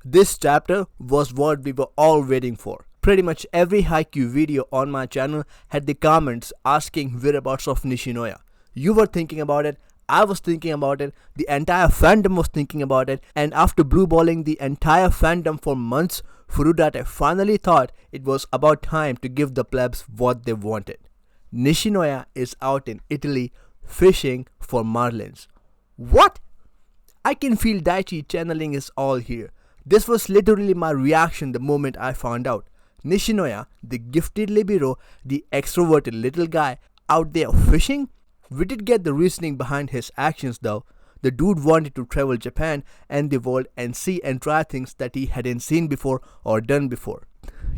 This chapter was what we were all waiting for. Pretty much every Haikyu video on my channel had the comments asking whereabouts of Nishinoya. You were thinking about it, I was thinking about it, the entire fandom was thinking about it, and after blue balling the entire fandom for months, Furudate finally thought it was about time to give the plebs what they wanted. Nishinoya is out in Italy fishing for marlins. What? I can feel Daichi channeling his all here. This was literally my reaction the moment I found out. Nishinoya, the gifted libero, the extroverted little guy, out there fishing? We did get the reasoning behind his actions though. The dude wanted to travel Japan and the world and see and try things that he hadn't seen before or done before.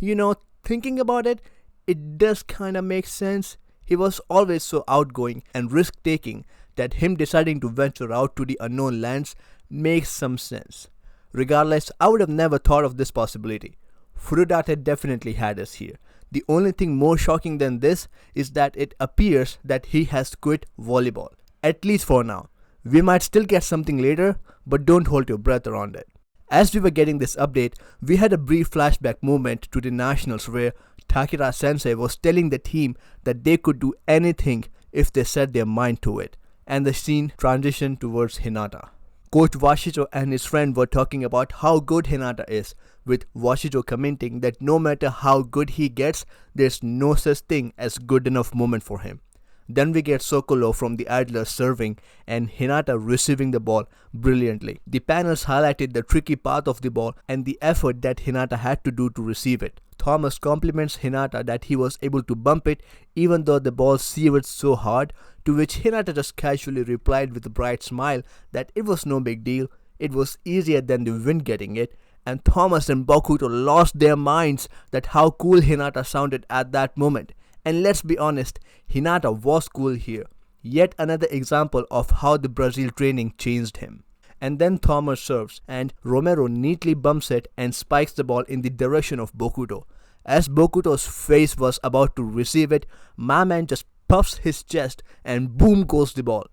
You know, thinking about it, it does kinda make sense. He was always so outgoing and risk-taking that him deciding to venture out to the unknown lands makes some sense. Regardless, I would have never thought of this possibility. Furudate definitely had us here. The only thing more shocking than this is that it appears that he has quit volleyball. At least for now. We might still get something later, but don't hold your breath around it. As we were getting this update, we had a brief flashback moment to the Nationals where Takira Sensei was telling the team that they could do anything if they set their mind to it, and the scene transitioned towards Hinata. Coach Washijo and his friend were talking about how good Hinata is, with Washijo commenting that no matter how good he gets, there's no such thing as good enough moment for him. Then we get Sokolo from the Idlers serving and Hinata receiving the ball brilliantly. The panels highlighted the tricky path of the ball and the effort that Hinata had to do to receive it. Thomas compliments Hinata that he was able to bump it even though the ball severed so hard, to which Hinata just casually replied with a bright smile that it was no big deal, it was easier than the wind getting it, and Thomas and Bokuto lost their minds that how cool Hinata sounded at that moment. And let's be honest, Hinata was cool here. Yet another example of how the Brazil training changed him. And then Thomas serves, and Romero neatly bumps it and spikes the ball in the direction of Bokuto. As Bokuto's face was about to receive it, my man just puffs his chest and boom goes the ball.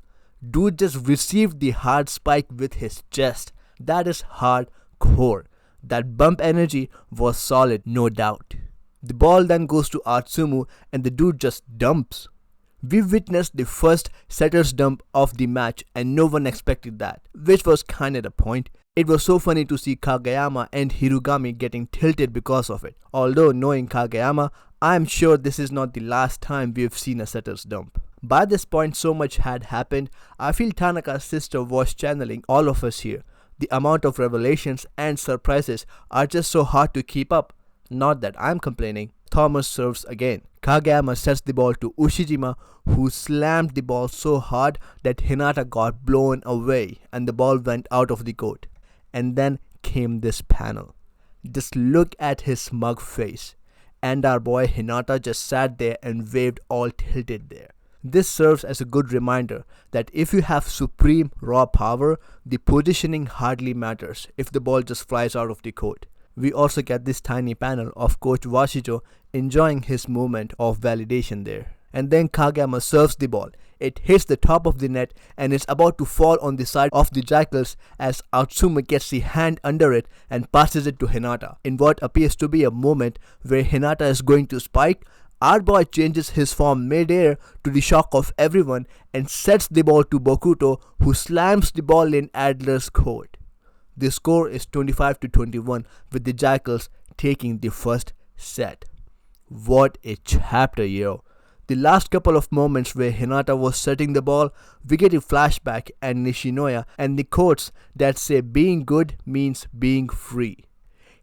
Dude just received the hard spike with his chest. That is hardcore. That bump energy was solid, no doubt. The ball then goes to Atsumu and the dude just dumps. We witnessed the first setter's dump of the match and no one expected that, which was kinda the point. It was so funny to see Kageyama and Hirugami getting tilted because of it. Although knowing Kageyama, I am sure this is not the last time we have seen a setter's dump. By this point so much had happened, I feel Tanaka's sister was channeling all of us here. The amount of revelations and surprises are just so hard to keep up. Not that I'm complaining. Thomas serves again. Kageyama sets the ball to Ushijima, who slammed the ball so hard that Hinata got blown away and the ball went out of the court. And then came this panel. Just look at his smug face. And our boy Hinata just sat there and waved all tilted there. This serves as a good reminder that if you have supreme raw power, the positioning hardly matters if the ball just flies out of the court. We also get this tiny panel of Coach Washijo enjoying his moment of validation there. And then Kageyama serves the ball. It hits the top of the net and is about to fall on the side of the Jackals as Atsumu gets the hand under it and passes it to Hinata. In what appears to be a moment where Hinata is going to spike, our boy changes his form mid-air to the shock of everyone and sets the ball to Bokuto, who slams the ball in Adler's court. The score is 25-21 with the Jackals taking the first set. What a chapter, yo. The last couple of moments where Hinata was setting the ball, we get a flashback and Nishinoya and the quotes that say being good means being free.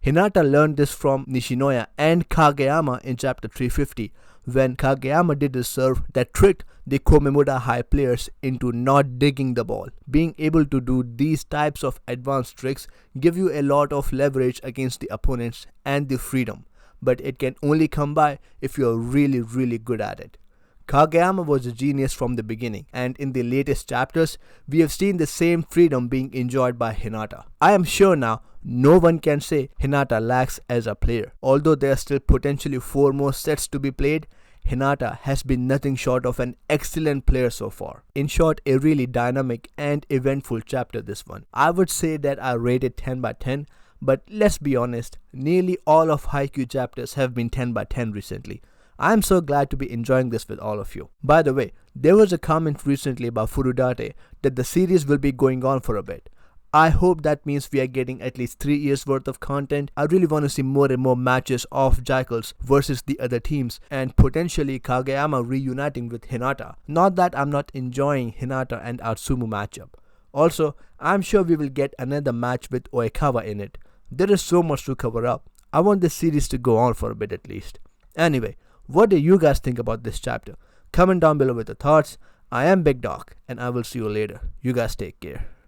Hinata learned this from Nishinoya and Kageyama in chapter 350 when Kageyama did a serve that tricked the Komemuda High players into not digging the ball. Being able to do these types of advanced tricks give you a lot of leverage against the opponents and the freedom, but it can only come by if you are really good at it. Kageyama was a genius from the beginning, and in the latest chapters, we have seen the same freedom being enjoyed by Hinata. I am sure now no one can say Hinata lacks as a player. Although there are still potentially 4 more sets to be played, Hinata has been nothing short of an excellent player so far. In short, a really dynamic and eventful chapter this one. I would say that I rate it 10 by 10, But let's be honest, nearly all of Haikyu chapters have been 10 by 10 recently. I am so glad to be enjoying this with all of you. By the way, there was a comment recently about Furudate that the series will be going on for a bit. I hope that means we are getting at least 3 years worth of content. I really want to see more and more matches of Jackals versus the other teams and potentially Kageyama reuniting with Hinata. Not that I'm not enjoying Hinata and Atsumu matchup. Also, I'm sure we will get another match with Oikawa in it. There is so much to cover up. I want this series to go on for a bit at least. Anyway, what do you guys think about this chapter? Comment down below with your thoughts. I am Big Dog and I will see you later. You guys take care.